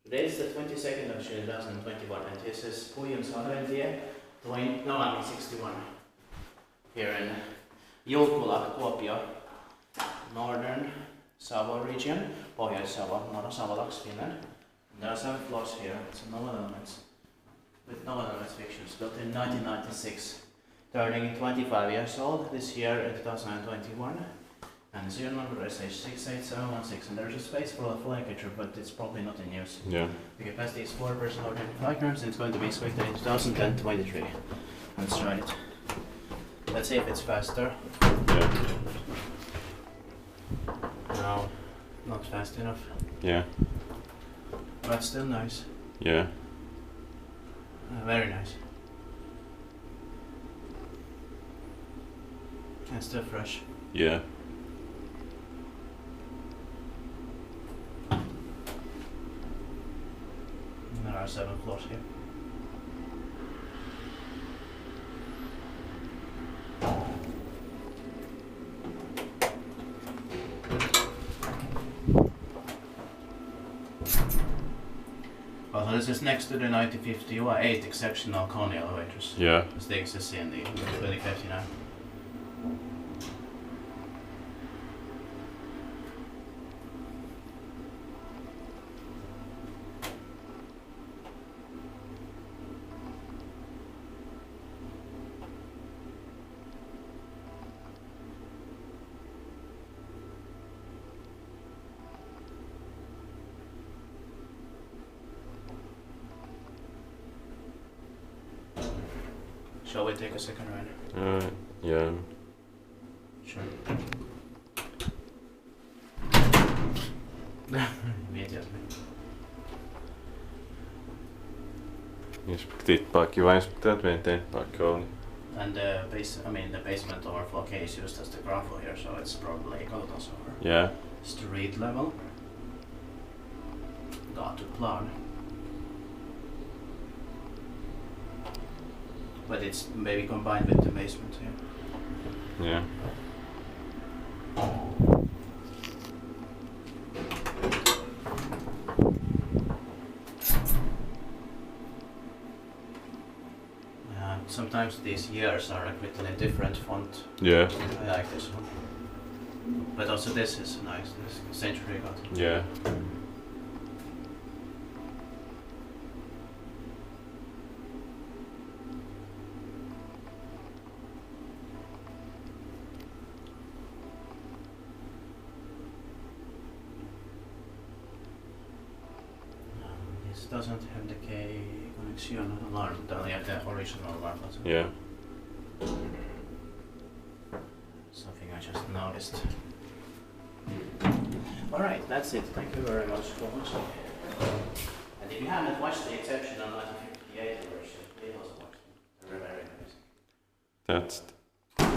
Today is the 22nd of June 2021 and this is Puijonsarventie, 61. Here in Julkula, Kuopio, northern Savo region, Pohjois-Savo, Northern Savolax, Finland. And there are 7 floors here. It's a novel elements with novel elements fictions built in 1996, turning 25 years old this year in 2021. And the serial number is H68716, and there's a space for a flankature, but it's probably not in use. Yeah. The capacity is 4 person or 25 grams, and it's going to be expected in 2023. Let's try it. Let's see if it's faster. Yeah. No, not fast enough. Yeah. But still nice. Yeah. Very nice. And still fresh. Yeah. There are 7 floors here. Also, this is next to the 1958 exceptional Kone elevators. Yeah. As they exist in the 2059. Shall we take a second ride? Yeah. Sure. Immediately. Jos tippaa kiva, jos pitää eteenpäin Kone. And the basement overflow cave is used as the grapho here, so it's probably Kaltas over. Yeah. Street level. Gatuplan. But it's maybe combined with the basement here. Yeah. Sometimes these years are written in different font. Yeah. I like this one. But also this is nice, this century got. Yeah. This doesn't have the K connection alarm, but only have the original alarm button. Yeah. Something I just noticed. Alright, that's it. Thank you very much for watching. And if you haven't watched the exceptional 1958 version, please also watch it. They're very nice. That's